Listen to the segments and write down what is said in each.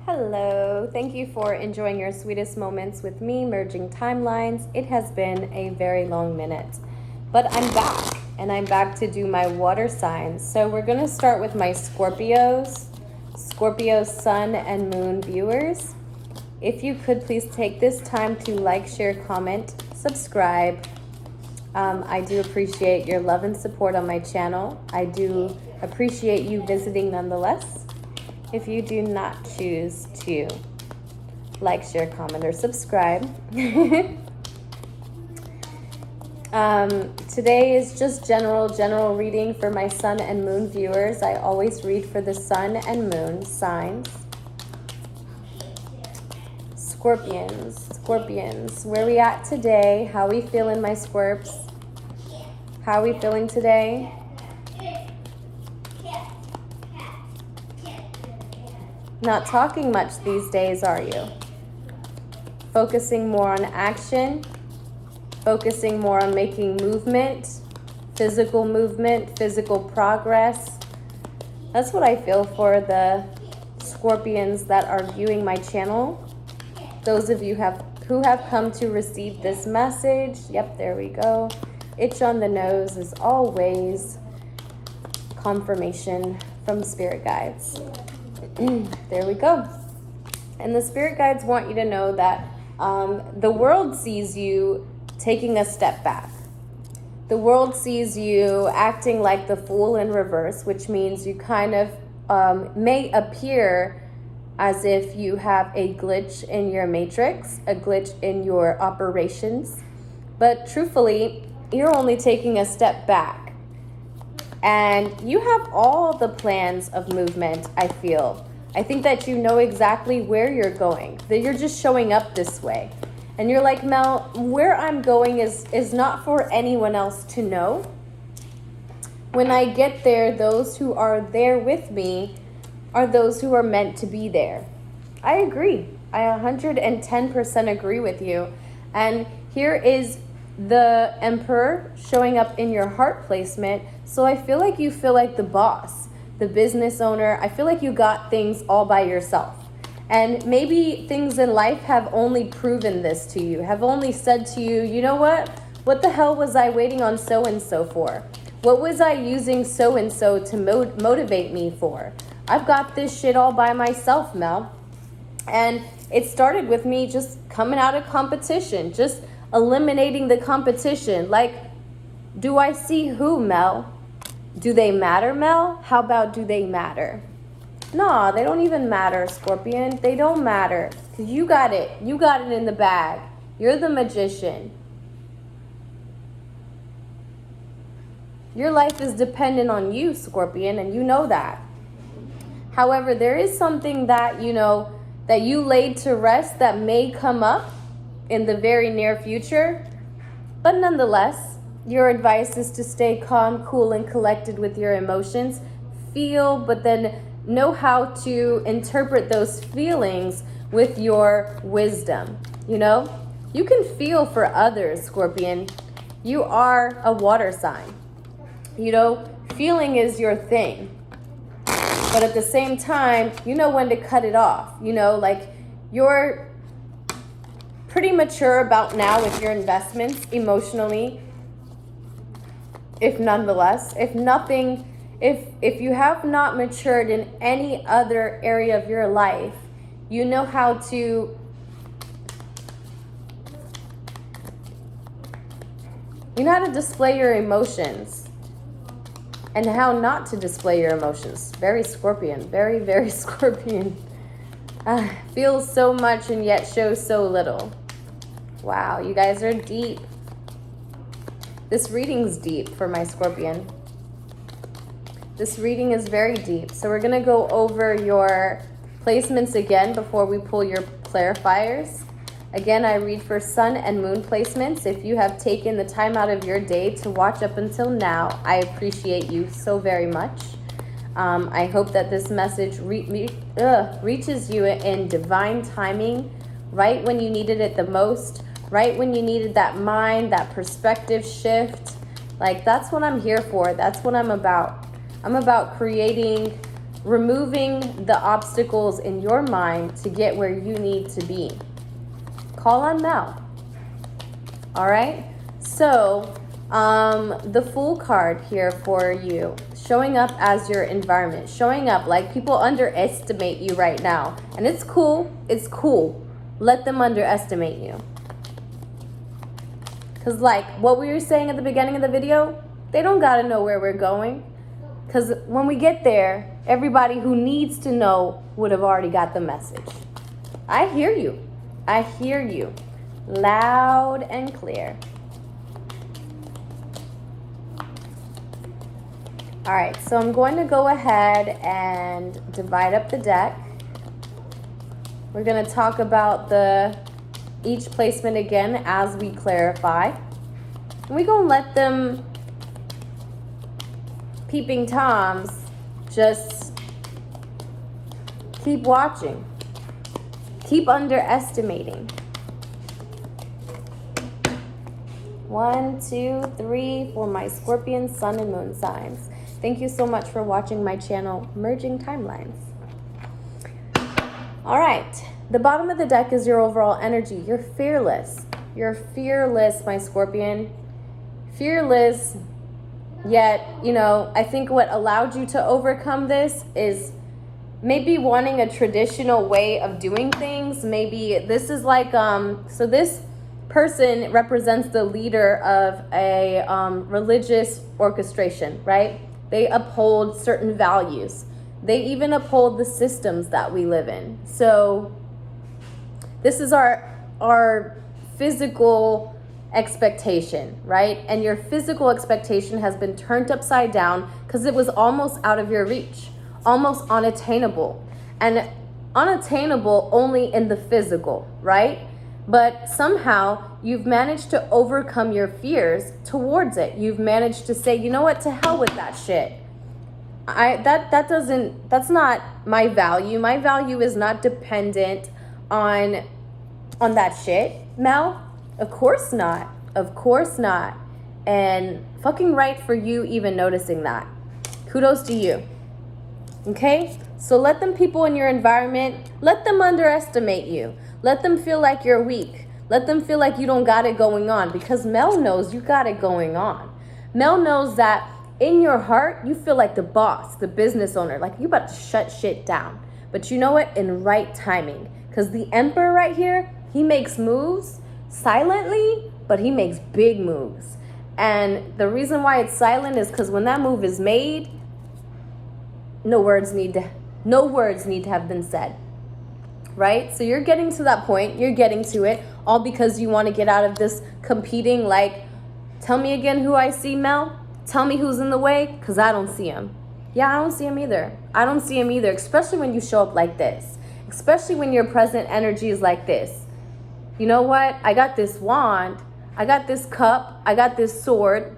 Hello, thank you for enjoying your sweetest moments with me, Merging Timelines. It has been a very long minute, but I'm back, and I'm back to do my water signs. So we're going to start with my Scorpio Sun and Moon viewers. If you could please take this time to like, share, comment, subscribe. I do appreciate your love and support on my channel. I do appreciate you visiting nonetheless. If you do not choose to like, share, comment, or subscribe. Today is just general reading for my sun and moon viewers. I always read for the sun and moon signs. Scorpions, where we at today? How we feeling, my scorps? How we feeling today? Not talking much these days, are you? Focusing more on action, focusing more on making movement, physical progress. That's what I feel for the Scorpions that are viewing my channel. Those of you who have come to receive this message. Yep, there we go. Itch on the nose is always confirmation from spirit guides. There we go. And the spirit guides want you to know that the world sees you taking a step back. The world sees you acting like the fool in reverse, which means you kind of may appear as if you have a glitch in your matrix, a glitch in your operations. But truthfully, you're only taking a step back. And you have all the plans of movement, I feel. I think that you know exactly where you're going, that you're just showing up this way. And you're like, Mel, where I'm going is not for anyone else to know. When I get there, those who are there with me are those who are meant to be there. I agree. I 110% agree with you. And here is the Emperor showing up in your heart placement. So I feel like you feel like the boss, the business owner. I feel like you got things all by yourself. And maybe things in life have only proven this to you, have only said to you, you know what? What the hell was I waiting on so-and-so for? What was I using so-and-so to motivate me for? I've got this shit all by myself, Mel. And it started with me just coming out of competition, just eliminating the competition. Like, do I see who, Mel? Do they matter, Mel? How about do they matter? No, they don't even matter, Scorpion. They don't matter. Because you got it. You got it in the bag. You're the magician. Your life is dependent on you, Scorpion, and you know that. However, there is something that, that you laid to rest that may come up in the very near future. But nonetheless, your advice is to stay calm, cool, and collected with your emotions. Feel, but then know how to interpret those feelings with your wisdom. You can feel for others, Scorpion. You are a water sign. Feeling is your thing. But at the same time, you know when to cut it off. Like you're pretty mature about now with your investments emotionally. If you have not matured in any other area of your life, you know how to display your emotions and how not to display your emotions. Very Scorpion, very, very Scorpion. Feels so much and yet shows so little. Wow, you guys are deep. This reading's deep for my Scorpion. This reading is very deep. So we're going to go over your placements again before we pull your clarifiers. Again, I read for sun and moon placements. If you have taken the time out of your day to watch up until now, I appreciate you so very much. I hope that this message reaches you in divine timing, right when you needed it the most, right when you needed that mind, that perspective shift. Like, that's what I'm here for. That's what I'm about. I'm about creating removing the obstacles in your mind to get where you need to be. Call on Mel. All right? So, the Fool card here for you, showing up as your environment, showing up like people underestimate you right now. And it's cool. It's cool. Let them underestimate you. Because like what we were saying at the beginning of the video, they don't got to know where we're going. Because when we get there, everybody who needs to know would have already got the message. I hear you. I hear you. Loud and clear. All right, so I'm going to go ahead and divide up the deck. We're going to talk about each placement again as we clarify. And we're going to let them peeping Toms just keep watching. Keep underestimating. 1, 2, 3 for my Scorpion, Sun, and Moon signs. Thank you so much for watching my channel, Merging Timelines. All right, the bottom of the deck is your overall energy. You're fearless. You're fearless, my Scorpion. Fearless, yet, I think what allowed you to overcome this is maybe wanting a traditional way of doing things. Maybe this is like, so this person represents the leader of a religious orchestration, right? They uphold certain values. They even uphold the systems that we live in. So this is our physical expectation, right? And your physical expectation has been turned upside down because it was almost out of your reach, almost unattainable. And unattainable only in the physical, right? But somehow you've managed to overcome your fears towards it. You've managed to say, you know what, to hell with that shit. That's not my value. My value is not dependent on that shit, Mel. Of course not. Of course not. And fucking right for you even noticing that. Kudos to you. Okay? So let them people in your environment, let them underestimate you. Let them feel like you're weak. Let them feel like you don't got it going on, because Mel knows you got it going on. Mel knows that in your heart, you feel like the boss, the business owner, like you about to shut shit down. But you know what? In right timing. Because the Emperor right here, he makes moves silently, but he makes big moves. And the reason why it's silent is because when that move is made, no words need to have been said. Right? So you're getting to that point. You're getting to it all because you want to get out of this competing, like, tell me again who I see, Mel. Tell me who's in the way, because I don't see him. Yeah, I don't see him either. I don't see him either, especially when you show up like this. Especially when your present energy is like this. You know what? I got this wand. I got this cup. I got this sword.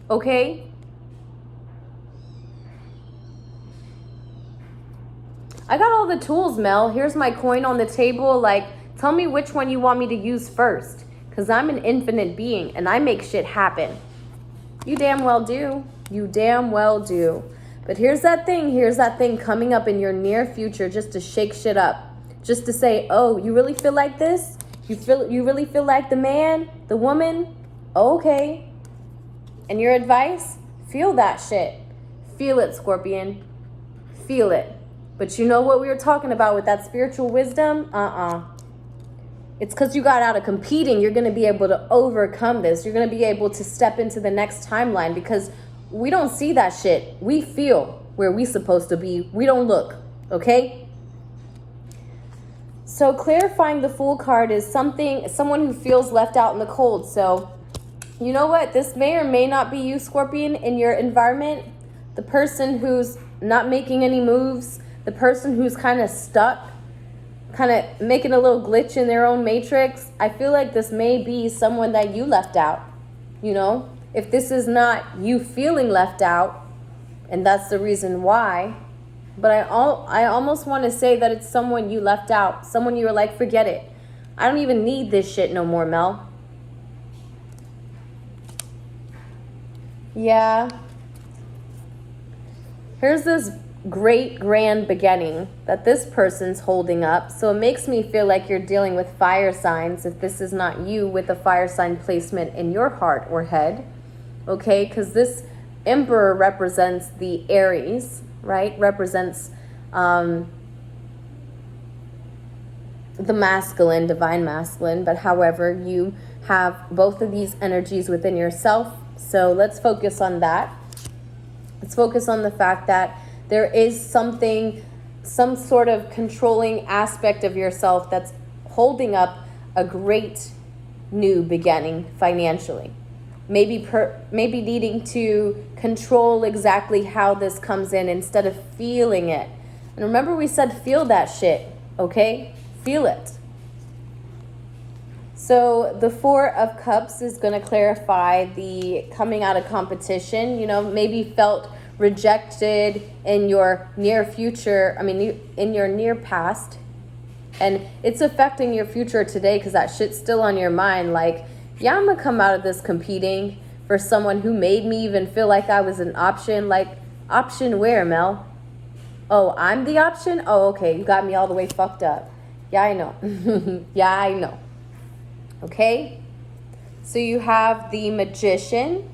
Okay? I got all the tools, Mel. Here's my coin on the table. Like, tell me which one you want me to use first. Because I'm an infinite being and I make shit happen. You damn well do. You damn well do. But here's that thing coming up in your near future just to shake shit up. Just to say, oh, you really feel like this? You really feel like the man, the woman? Okay. And your advice? Feel that shit. Feel it, Scorpion. Feel it. But you know what we were talking about with that spiritual wisdom? It's because you got out of competing. You're going to be able to overcome this. You're going to be able to step into the next timeline because we don't see that shit. We feel where we supposed to be. We don't look. Okay? So clarifying the Fool card is someone who feels left out in the cold. So you know what? This may or may not be you, Scorpion, in your environment. The person who's not making any moves. The person who's kind of stuck, kind of making a little glitch in their own matrix. I feel like this may be someone that you left out, you know? If this is not you feeling left out, and that's the reason why, but I almost want to say that it's someone you left out, someone you were like, forget it. I don't even need this shit no more, Mel. Yeah. Here's this great grand beginning that this person's holding up. So it makes me feel like you're dealing with fire signs if this is not you with a fire sign placement in your heart or head. Okay, because this Emperor represents the Aries, right? Represents the masculine, divine masculine. But however, you have both of these energies within yourself. So let's focus on that. Let's focus on the fact that there is something, some sort of controlling aspect of yourself that's holding up a great new beginning financially. Maybe needing to control exactly how this comes in instead of feeling it. And remember we said feel that shit, okay? Feel it. So the Four of Cups is going to clarify the coming out of competition. You know, maybe felt rejected in your near future, in your near past. And it's affecting your future today because that shit's still on your mind. Like, yeah, I'm going to come out of this competing for someone who made me even feel like I was an option. Like, option where, Mel? Oh, I'm the option? Oh, okay. You got me all the way fucked up. Yeah, I know. Yeah, I know. Okay? So you have the Magician.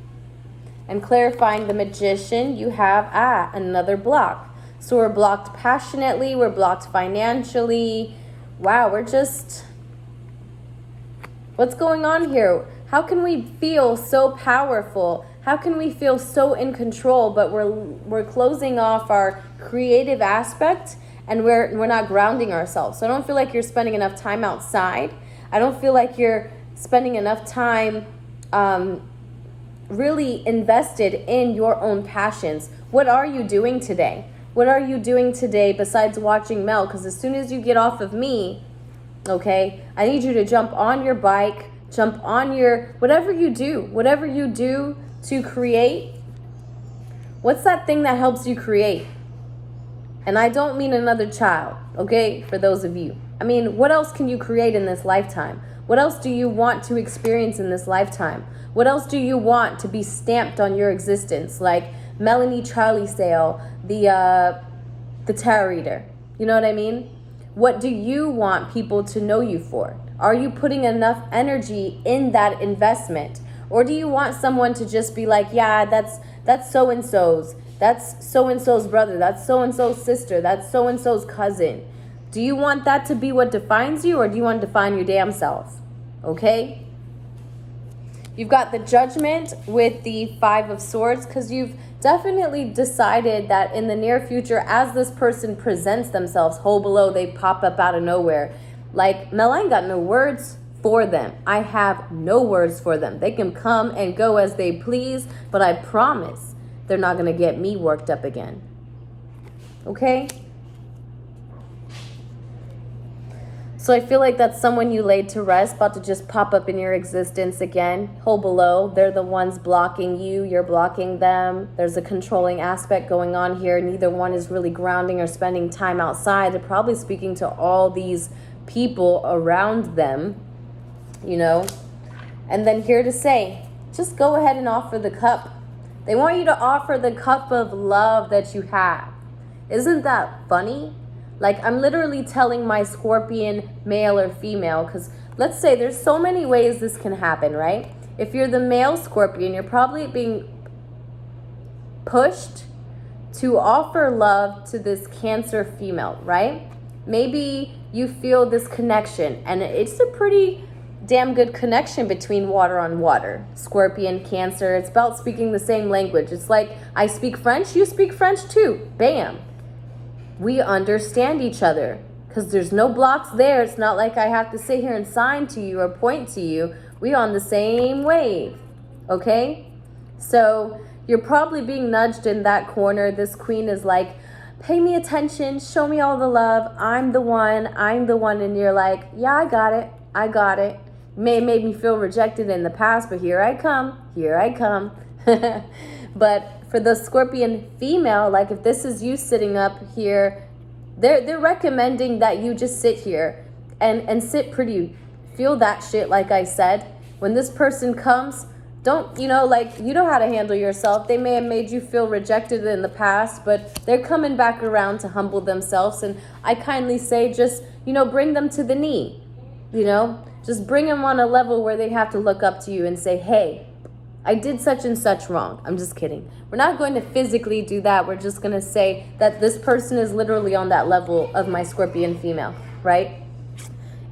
And clarifying the Magician, you have, another block. So we're blocked passionately. We're blocked financially. Wow, we're just... What's going on here? How can we feel so powerful? How can we feel so in control, but we're closing off our creative aspect and we're not grounding ourselves? So I don't feel like you're spending enough time outside. I don't feel like you're spending enough time really invested in your own passions. What are you doing today? What are you doing today besides watching Mel? Because as soon as you get off of me, okay, I need you to jump on your bike, jump on your, whatever you do to create. What's that thing that helps you create? And I don't mean another child, okay, for those of you. I mean, what else can you create in this lifetime? What else do you want to experience in this lifetime? What else do you want to be stamped on your existence? Like Melanie Charlie Sale, the tarot reader. You know what I mean? What do you want people to know you for? Are you putting enough energy in that investment? Or do you want someone to just be like, yeah, that's so-and-so's. That's so-and-so's brother. That's so-and-so's sister. That's so-and-so's cousin. Do you want that to be what defines you, or do you want to define your damn self? Okay? You've got the Judgment with the Five of Swords because you've definitely decided that in the near future, as this person presents themselves, whole below, they pop up out of nowhere. Like, Mel, I ain't got no words for them. I have no words for them. They can come and go as they please, but I promise they're not going to get me worked up again. Okay? So I feel like that's someone you laid to rest, about to just pop up in your existence again. Whole below, they're the ones blocking you. You're blocking them. There's a controlling aspect going on here. Neither one is really grounding or spending time outside. They're probably speaking to all these people around them, you know. And then here to say, just go ahead and offer the cup. They want you to offer the cup of love that you have. Isn't that funny? Like, I'm literally telling my Scorpion, male or female, because let's say there's so many ways this can happen, right? If you're the male Scorpion, you're probably being pushed to offer love to this Cancer female, right? Maybe you feel this connection, and it's a pretty damn good connection between water on water. Scorpion, Cancer, it's about speaking the same language. It's like, I speak French, you speak French too. Bam. We understand each other because there's no blocks there. It's not like I have to sit here and sign to you or point to you. We're on the same wave, okay? So you're probably being nudged in that corner. This queen is like, pay me attention, show me all the love. I'm the one. And you're like, yeah, I got it. May made me feel rejected in the past, but here I come. But for the Scorpion female, like if this is you sitting up here, they're recommending that you just sit here and sit pretty. Feel that shit, like I said. When this person comes, Don't, like, you know how to handle yourself. They may have made you feel rejected in the past, but they're coming back around to humble themselves. And I kindly say, just, bring them to the knee, just bring them on a level where they have to look up to you and say, hey, I did such and such wrong. I'm just kidding. We're not going to physically do that. We're just going to say that this person is literally on that level of my Scorpion female, right?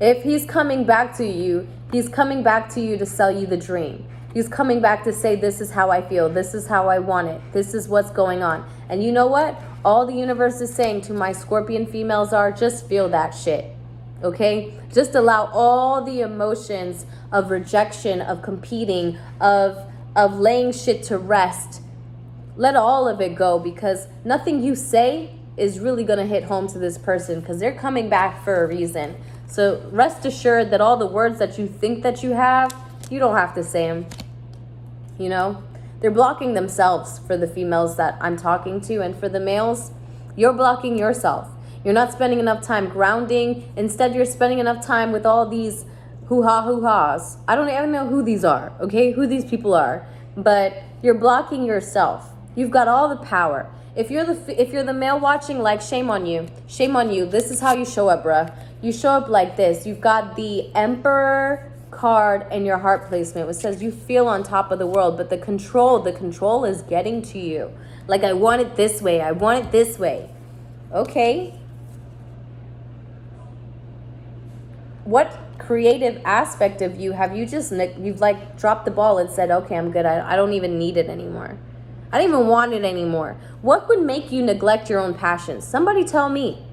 If he's coming back to you, he's coming back to you to sell you the dream. He's coming back to say, this is how I feel. This is how I want it. This is what's going on. And you know what? All the universe is saying to my Scorpion females are, just feel that shit. Okay? Just allow all the emotions of rejection, of competing, of laying shit to rest. Let all of it go, because nothing you say is really going to hit home to this person, because they're coming back for a reason. So rest assured that all the words that you think that you have, you don't have to say them. They're blocking themselves for the females that I'm talking to. And for the males, you're blocking yourself. You're not spending enough time grounding. Instead, you're spending enough time with all these hoo-has. I don't even know who these are, okay? Who these people are. But you're blocking yourself. You've got all the power. If you're the male watching, like, shame on you. Shame on you. This is how you show up, bruh. You show up like this. You've got the Emperor card in your heart placement, which says you feel on top of the world, but the control is getting to you. Like, I want it this way. I want it this way. Okay. What creative aspect of you have you've like dropped the ball and said, okay, I'm good. I don't even need it anymore. I don't even want it anymore. What would make you neglect your own passions? Somebody tell me.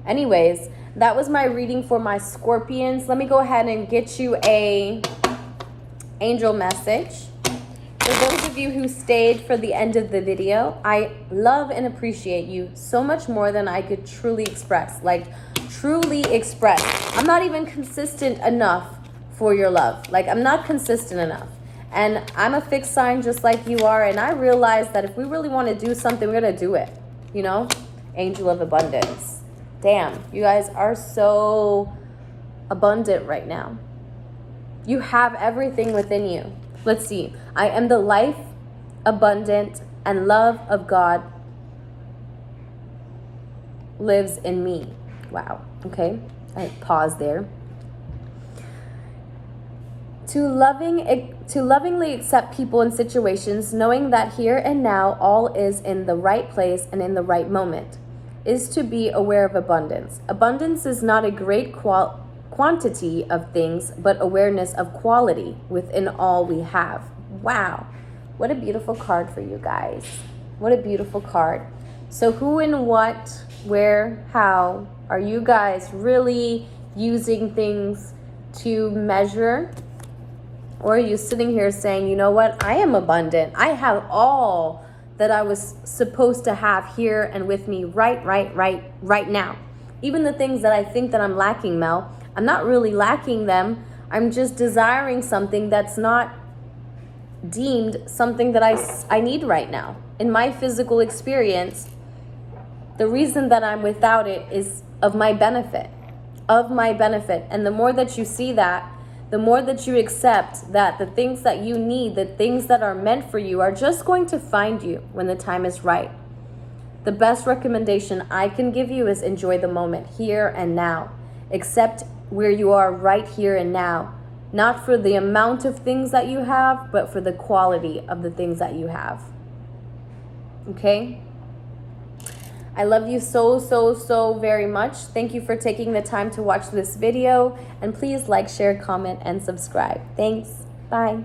Anyways, that was my reading for my Scorpions. Let me go ahead and get you a angel message. For those of you who stayed for the end of the video, I love and appreciate you so much more than I could truly express. Like, truly express. I'm not even consistent enough for your love. Like, I'm not consistent enough. And I'm a fixed sign just like you are. And I realize that if we really want to do something, we're going to do it. Angel of abundance. Damn, you guys are so abundant right now. You have everything within you. Let's see. I am the life, abundant, and love of God lives in me. Wow. Okay. I pause there. To lovingly accept people and situations, knowing that here and now all is in the right place and in the right moment, is to be aware of abundance. Abundance is not a great quantity of things, but awareness of quality within all we have. Wow. What a beautiful card for you guys. What a beautiful card. So who and what, where, how are you guys really using things to measure? Or are you sitting here saying, you know what? I am abundant. I have all that I was supposed to have here and with me right now. Even the things that I think that I'm lacking, Mel, I'm not really lacking them. I'm just desiring something that's not deemed something that I need right now. In my physical experience, the reason that I'm without it is of my benefit. And the more that you see that, the more that you accept that the things that you need, the things that are meant for you, are just going to find you when the time is right. The best recommendation I can give you is enjoy the moment here and now. Accept where you are right here and now. Not for the amount of things that you have, but for the quality of the things that you have. Okay? I love you so very much. Thank you for taking the time to watch this video. And please like, share, comment, and subscribe. Thanks. Bye.